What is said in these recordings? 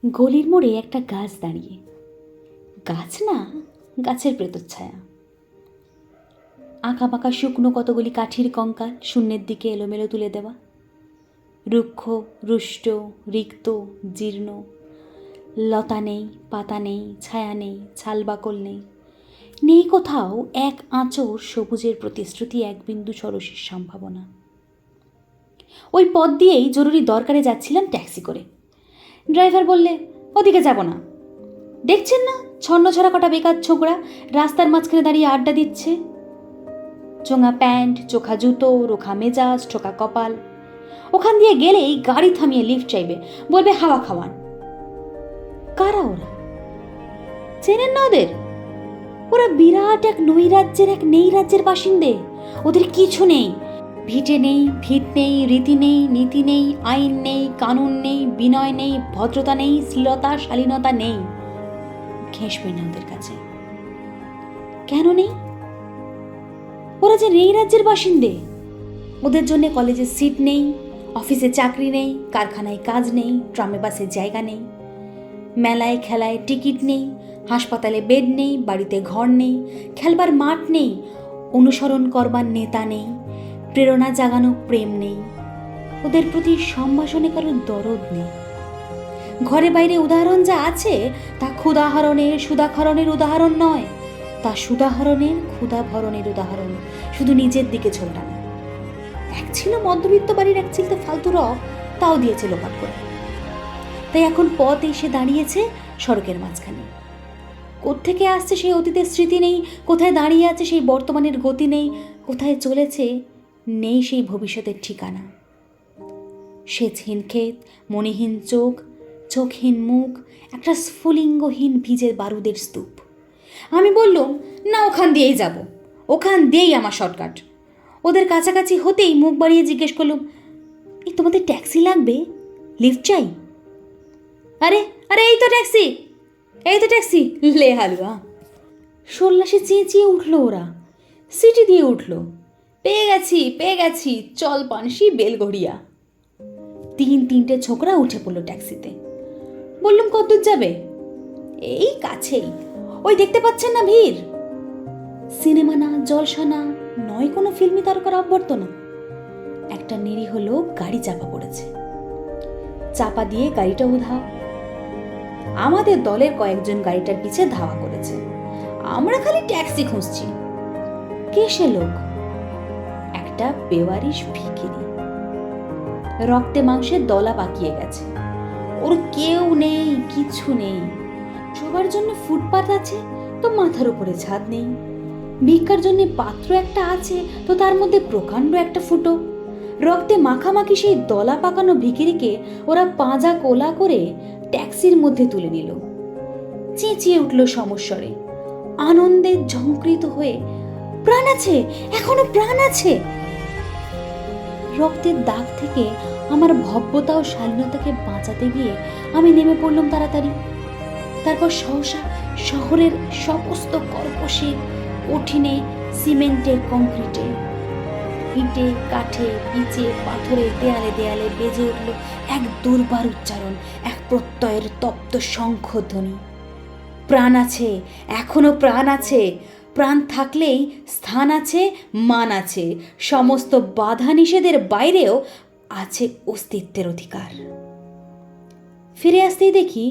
গলির মোড়ে একটা গাছ দাঁড়িয়ে, গাছ না, গাছের প্রেতচ্ছায়া। আঁকা বাঁকা শুকনো কতগুলি কাঠির কঙ্কাল শূন্যের দিকে এলোমেলো তুলে দেওয়া, রুক্ষ, রুষ্ট, রিক্ত, জীর্ণ। লতা নেই, পাতা নেই, ছায়া নেই, ছালবাকল নেই, নেই কোথাও এক আঁচড় সবুজের প্রতিশ্রুতি, এক বিন্দু সরসের সম্ভাবনা। ওই পথ দিয়েই জরুরি দরকারে যাচ্ছিলাম ট্যাক্সি করে। ড্রাইভার বললে, ওদিকে যাব না। দেখছেন না ছন্নছাড়া কটা বেকার ছোকরা রাস্তার মাঝখানে দাঁড়িয়ে আড্ডা দিচ্ছে। চোঙা প্যান্ট, চোখা জুতো, রোখা মেজাজ, ঠোকা কপাল। ওখান দিয়ে গেলেই গাড়ি থামিয়ে লিফট চাইবে, বলবে হাওয়া খাওয়ান। কারা ওরা? চেনেন না ওদের? ওরা বিরাট এক নৈরাজ্যের, এক নেই রাজ্যের বাসিন্দে। ওদের কিছু নেই, ভিটে নেই, ভিত নেই, রীতি নেই, নীতি নেই, আইন নেই, কানুন নেই, বিনয় নেই, ভদ্রতা নেই, শ্লীলতা শালীনতা নেই। ঘেঁষবে না ওদের কাছে। কেন নেই? ওরা যে নেই রাজ্যের বাসিন্দে। ওদের জন্য কলেজে সিট নেই, অফিসে চাকরি নেই, কারখানায় কাজ নেই, ট্রামে বাসে জায়গা নেই, মেলায় খেলায় টিকিট নেই, হাসপাতালে বেড নেই, বাড়িতে ঘর নেই, খেলবার মাঠ নেই, অনুসরণ করবার নেতা নেই, প্রেরণা জাগানো প্রেম নেই। ওদের প্রতি সম্ভাষণে কারোর দরদ নেই। ঘরে বাইরে উদাহরণ যা আছে তা ক্ষুদাহরণের, সুদাহরণের উদাহরণ নয়, তা সুদাহরণের, ক্ষুদাভরণের উদাহরণ। শুধু নিজের দিকে ঝোলটানো। এক ছিল মধ্যবিত্ত বাড়ির এক চিলতে ফালতু রক, তাও দিয়েছে লোপাট করে। তাই এখন পথ এসে দাঁড়িয়েছে সড়কের মাঝখানে। কোত্থেকে আসছে সেই অতীতের স্মৃতি নেই, কোথায় দাঁড়িয়ে আছে সেই বর্তমানের গতি নেই, কোথায় চলেছে নেই সেই ভবিষ্যতের ঠিকানা। সেচহীন ক্ষেত, মণিহীন চোখ, চোখহীন মুখ, একটা স্ফুলিঙ্গহীন ভিজে বারুদের স্তূপ। আমি বললুম, না, ওখান দিয়েই যাব, ওখান দিয়েই আমার শর্টকাট। ওদের কাছাকাছি হতেই মুখ বাড়িয়ে জিজ্ঞেস করলুম, এই তোমাদের ট্যাক্সি লাগবে? লিফট চাই? আরে আরে এই তো ট্যাক্সি, এই তো ট্যাক্সি, লে হালুয়া। সল্লাসে চেঁচিয়ে উঠল ওরা, সিটি দিয়ে উঠল, পেয়ে গেছি, পেয়ে গেছি, চল পানসি বেলগড়িয়া। তিনটে ছোকরা উঠে পড়লো ট্যাক্সিতে। বললুম, কতদূর যাবে? এই কাছেই, ওই দেখতে পাচ্ছেন না ভিড়? সিনেমা না, জলসা না, নয় কোনো ফিল্মি তারকার অভ্যর্থনা। একটা নিরীহ লোক গাড়ি চাপা পড়েছে, চাপা দিয়ে গাড়িটা উধাও। আমাদের দলের কয়েকজন গাড়িটার পিছে ধাওয়া করেছে, আমরা খালি ট্যাক্সি খুঁজছি। কে সে লোক? একটা বেওয়ারিশ ভিখিরি, রক্তে মাংসে দলা পাকিয়ে গেছে। ওর কেউ নেই, কিছু নেই। শোবার জন্য ফুটপাত আছে তো মাথার উপরে ছাদ নেই, ভিক্ষার জন্য পাত্র একটা আছে তো তার মধ্যে প্রকাণ্ড একটা ফুটো। রক্তে মাখামাখি সেই দলা পাকানো ভিখিরিকে ওরা পাঁজা কোলা করে ট্যাক্সির মধ্যে তুলে নিল। চেঁচিয়ে উঠল সমস্বরে, আনন্দে ঝঙ্কৃত হয়ে, প্রাণ আছে, এখনো প্রাণ আছে। রক্তের দাগ থেকে আমার ভব্যতা ও শালীনতাকে বাঁচাতে গিয়ে আমি নেমে পড়লাম তাড়াতাড়ি। তারপর সহসা শহরের সমস্ত কর্কশে, কঠিনে, সিমেন্টে, কংক্রিটে, ইটে, কাঠে, পিচে, পাথরে, দেয়ালে দেয়ালে বেজে উঠল এক দুর্বার উচ্চারণ, এক প্রত্যয়ের তপ্ত শঙ্খধ্বনি। প্রাণ আছে, এখনো প্রাণ আছে। প্রাণ থাকলেই স্থান আছে, মান আছে, সমস্ত বাধা নিষেধের বাইরেও আছে অস্তিত্বের অধিকার। ফিরে আসতেই দেখি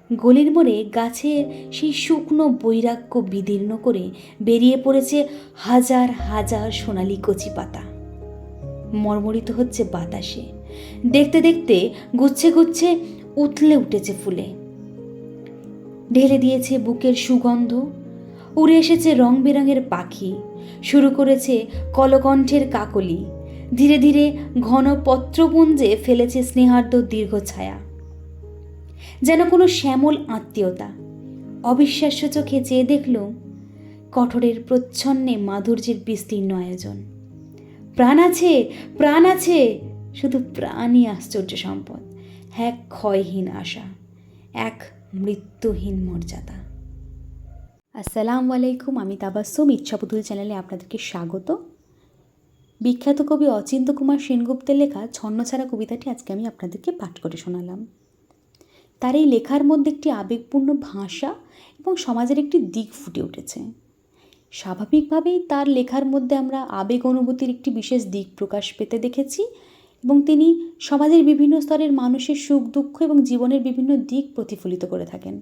গলির মোড়ে গাছের সেই শুকনো বৈরাগ্য বিদীর্ণ করে বেরিয়ে পড়েছে হাজার হাজার সোনালি কচি পাতা। মর্মরিত হচ্ছে বাতাসে, দেখতে দেখতে গুচ্ছে গুচ্ছে উতলে উঠেছে ফুলে। ঢেলে দিয়েছে বুকের সুগন্ধ, উড়ে এসেছে রং বেরঙের পাখি, শুরু করেছে কলকণ্ঠের কাকলি, ধীরে ধীরে ঘন পত্রপুঞ্জে ফেলেছে স্নেহার্দ্র দীর্ঘ ছায়া। যেন কোনো শ্যামল আত্মীয়তা। অবিশ্বাস্য চোখে চেয়ে দেখল কঠোরের প্রচ্ছন্নে মাধুর্যের বিস্তীর্ণ আয়োজন। প্রাণ আছে, প্রাণ আছে, শুধু প্রাণই আশ্চর্য সম্পদ, এক ক্ষয়হীন আশা, এক মৃত্যুহীন মর্যাদা। আসসালামু আলাইকুম, আমি তাবাসসুম, ইচ্ছাপুতুল চ্যানেলে আপনাদেরকে স্বাগত। বিখ্যাত কবি অচিন্ত্য কুমার সেনগুপ্তের লেখা ছন্নছাড়া কবিতাটি আজকে আমি আপনাদেরকে পাঠ করে শোনালাম। তার এই লেখার মধ্যে একটি আবেগপূর্ণ ভাষা এবং সমাজের একটি দিক ফুটে উঠেছে। স্বাভাবিকভাবেই তার লেখার মধ্যে আমরা আবেগ অনুভূতির একটি বিশেষ দিক প্রকাশ পেতে দেখেছি এবং তিনি সমাজের বিভিন্ন স্তরের মানুষের সুখ দুঃখ এবং জীবনের বিভিন্ন দিক প্রতিফলিত করে থাকেন।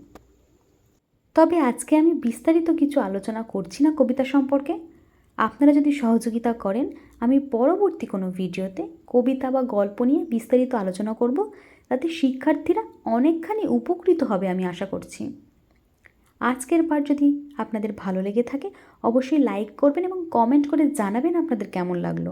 তবে আজকে আমি বিস্তারিত কিছু আলোচনা করছি না কবিতা সম্পর্কে। আপনারা যদি সহযোগিতা করেন, আমি পরবর্তী কোনো ভিডিওতে কবিতা বা গল্প নিয়ে বিস্তারিত আলোচনা করব, তাতে শিক্ষার্থীরা অনেকখানি উপকৃত হবে আমি আশা করছি। আজকের পাঠ যদি আপনাদের ভালো লেগে থাকে অবশ্যই লাইক করবেন এবং কমেন্ট করে জানাবেন আপনাদের কেমন লাগলো।